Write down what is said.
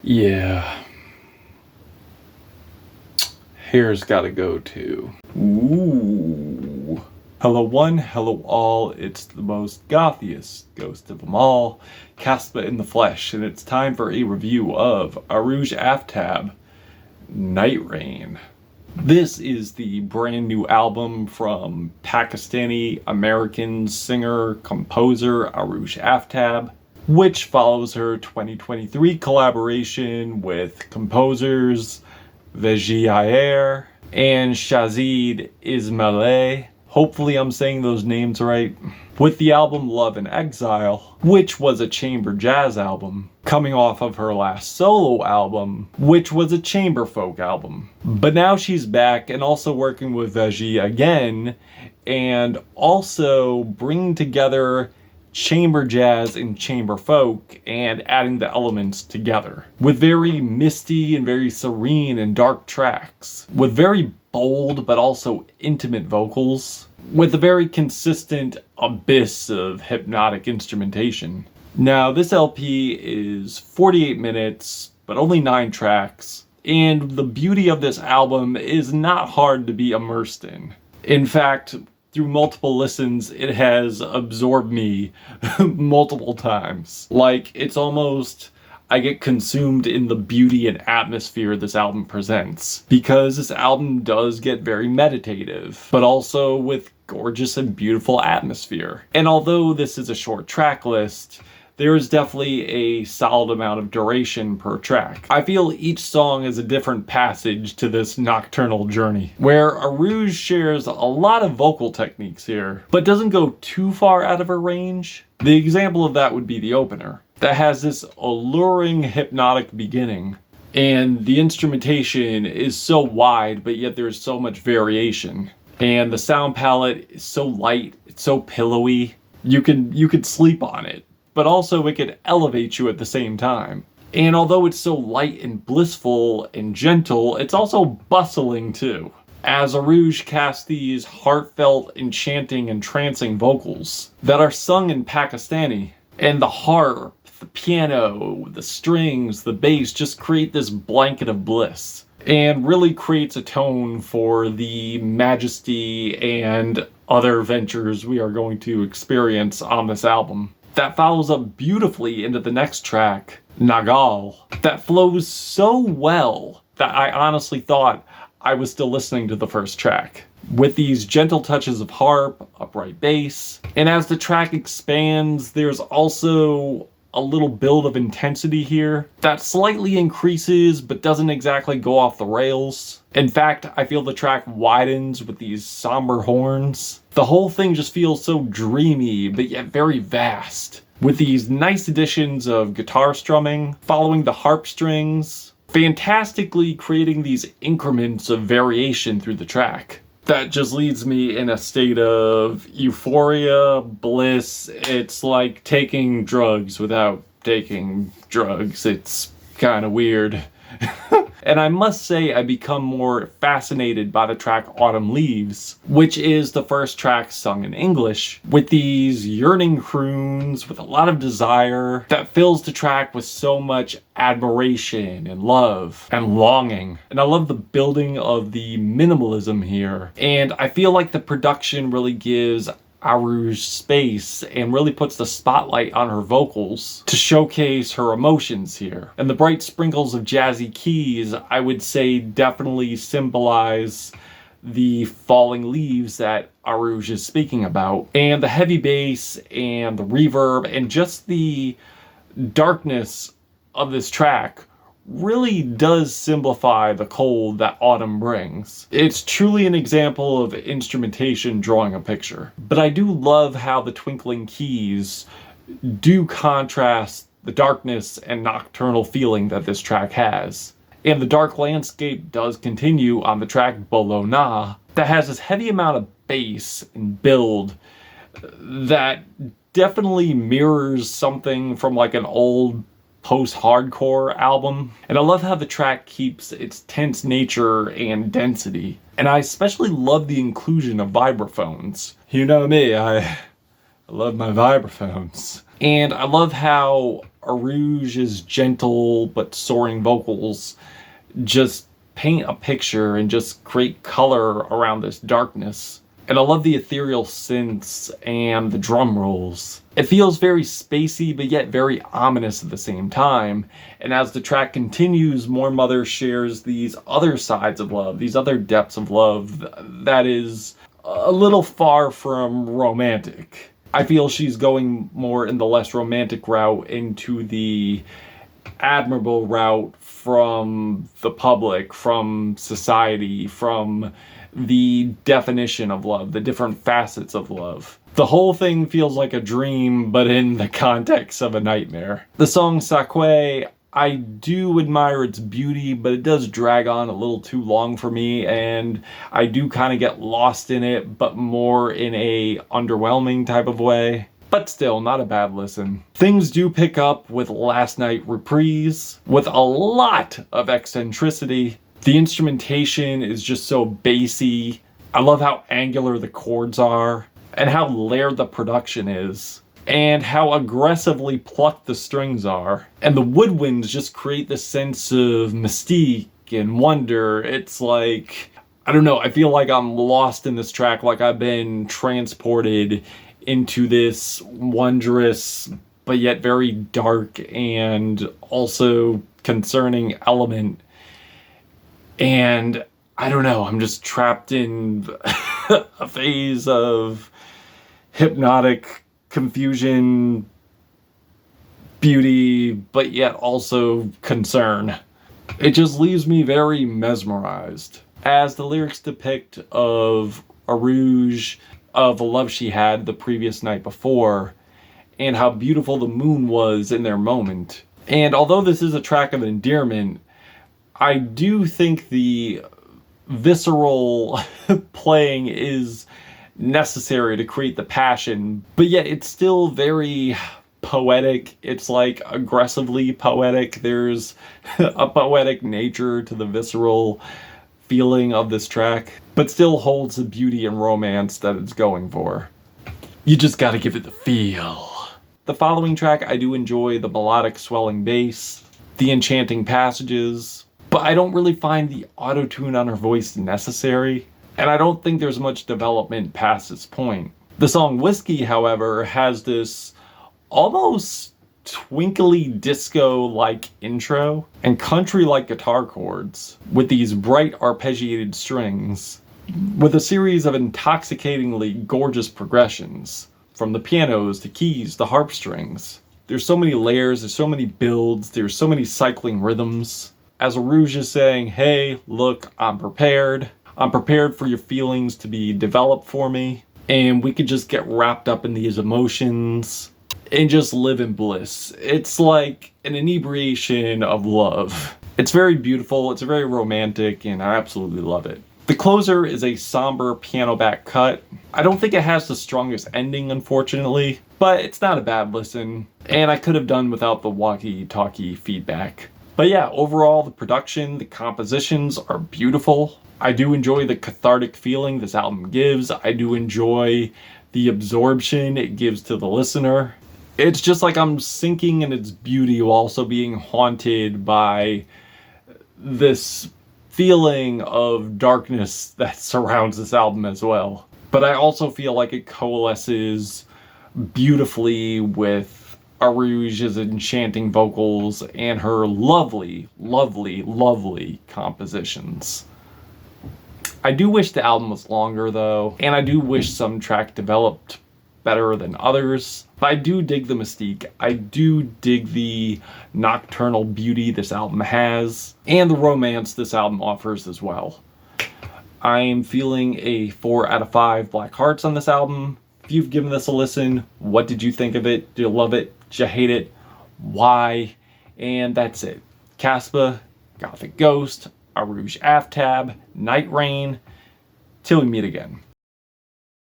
Yeah. Hair's gotta go too. Ooh. Hello one, hello all, it's the most gothiest ghost of them all, Casper in the flesh, and it's time for a review of Arooj Aftab, Night Rain. This is the brand new album from Pakistani-American singer-composer Arooj Aftab, which follows her 2023 collaboration with composers Veji Ayer and Shazid Ismaileh. Hopefully I'm saying those names right. With the album Love and Exile, which was a chamber jazz album, coming off of her last solo album, which was a chamber folk album. But now she's back and also working with Veji again, and also bringing together chamber jazz and chamber folk and adding the elements together with very misty and very serene and dark tracks, with very bold but also intimate vocals, with a very consistent abyss of hypnotic instrumentation. Now this LP is 48 minutes but only 9 tracks, and the beauty of this album is not hard to be immersed in. In fact, through multiple listens, it has absorbed me multiple times. Like, it's almost, I get consumed in the beauty and atmosphere this album presents. Because this album does get very meditative, but also with gorgeous and beautiful atmosphere. And although this is a short track list, there is definitely a solid amount of duration per track. I feel each song is a different passage to this nocturnal journey, where Arooj shares a lot of vocal techniques here, but doesn't go too far out of her range. The example of that would be the opener, that has this alluring hypnotic beginning, and the instrumentation is so wide, but yet there's so much variation. And the sound palette is so light, it's so pillowy, you could sleep on it, but also it could elevate you at the same time. And although it's so light and blissful and gentle, it's also bustling too, as Arooj casts these heartfelt, enchanting, entrancing vocals that are sung in Pakistani. And the harp, the piano, the strings, the bass just create this blanket of bliss, and really creates a tone for the majesty and other ventures we are going to experience on this album. That follows up beautifully into the next track, Nagal, that flows so well that I honestly thought I was still listening to the first track, with these gentle touches of harp, upright bass, and as the track expands, there's also a little build of intensity here that slightly increases but doesn't exactly go off the rails. In fact, I feel the track widens with these somber horns. The whole thing just feels so dreamy but yet very vast, with these nice additions of guitar strumming following the harp strings, fantastically creating these increments of variation through the track. That just leaves me in a state of euphoria, bliss. It's like taking drugs without taking drugs. It's kind of weird. And I must say I become more fascinated by the track Autumn Leaves, which is the first track sung in English, with these yearning croons with a lot of desire that fills the track with so much admiration and love and longing. And I love the building of the minimalism here, and I feel like the production really gives Arooj space and really puts the spotlight on her vocals to showcase her emotions here. And the bright sprinkles of jazzy keys, I would say, definitely symbolize the falling leaves that Arooj is speaking about. And the heavy bass and the reverb and just the darkness of this track really does simplify the cold that autumn brings. It's truly an example of instrumentation drawing a picture. But I do love how the twinkling keys do contrast the darkness and nocturnal feeling that this track has. And the dark landscape does continue on the track Bolo that has this heavy amount of bass and build that definitely mirrors something from like an old post-hardcore album. And I love how the track keeps its tense nature and density. And I especially love the inclusion of vibraphones. You know me, I love my vibraphones. And I love how Arooj's gentle but soaring vocals just paint a picture and just create color around this darkness. And I love the ethereal synths and the drum rolls. It feels very spacey, but yet very ominous at the same time. And as the track continues, More Mother shares these other sides of love, these other depths of love that is a little far from romantic. I feel she's going more in the less romantic route into the admirable route from the public, from society, from the definition of love, the different facets of love. The whole thing feels like a dream, but in the context of a nightmare. The song Saaqi, I do admire its beauty, but it does drag on a little too long for me, and I do kind of get lost in it, but more in a underwhelming type of way. But still, not a bad listen. Things do pick up with Last Night Reprise, with a lot of eccentricity. The instrumentation is just so bassy. I love how angular the chords are, and how layered the production is, and how aggressively plucked the strings are. And the woodwinds just create this sense of mystique and wonder. It's like, I don't know, I feel like I'm lost in this track, like I've been transported into this wondrous but yet very dark and also concerning element. And I don't know, I'm just trapped in a phase of hypnotic confusion, beauty, but yet also concern. It just leaves me very mesmerized. As the lyrics depict of Arooj, of the love she had the previous night before, and how beautiful the moon was in their moment. And although this is a track of endearment, I do think the visceral playing is necessary to create the passion, but yet it's still very poetic. It's like aggressively poetic. There's a poetic nature to the visceral feeling of this track, but still holds the beauty and romance that it's going for. You just gotta give it the feel. The following track, I do enjoy the melodic swelling bass, the enchanting passages, but I don't really find the auto-tune on her voice necessary, and I don't think there's much development past this point. The song Whiskey, however, has this almost twinkly disco-like intro and country-like guitar chords with these bright arpeggiated strings with a series of intoxicatingly gorgeous progressions from the pianos to keys to harp strings. There's so many layers, there's so many builds, there's so many cycling rhythms. As Arooj is saying, hey, look, I'm prepared. I'm prepared for your feelings to be developed for me, and we could just get wrapped up in these emotions and just live in bliss. It's like an inebriation of love. It's very beautiful, it's very romantic, and I absolutely love it. The closer is a somber piano back cut. I don't think it has the strongest ending, unfortunately, but it's not a bad listen, and I could have done without the walkie-talkie feedback. But yeah, overall, the production, the compositions are beautiful. I do enjoy the cathartic feeling this album gives. I do enjoy the absorption it gives to the listener. It's just like I'm sinking in its beauty while also being haunted by this feeling of darkness that surrounds this album as well. But I also feel like it coalesces beautifully with Arooj's enchanting vocals and her lovely, lovely, lovely compositions. I do wish the album was longer though, and I do wish some track developed better than others, but I do dig the mystique. I do dig the nocturnal beauty this album has, and the romance this album offers as well. I'm feeling a 4 out of 5 black hearts on this album. If you've given this a listen, what did you think of it? Do you love it? Did you hate it? Why? And that's it. Casbah, Gothic Ghost, Arooj Aftab, Night Rain. Till we meet again.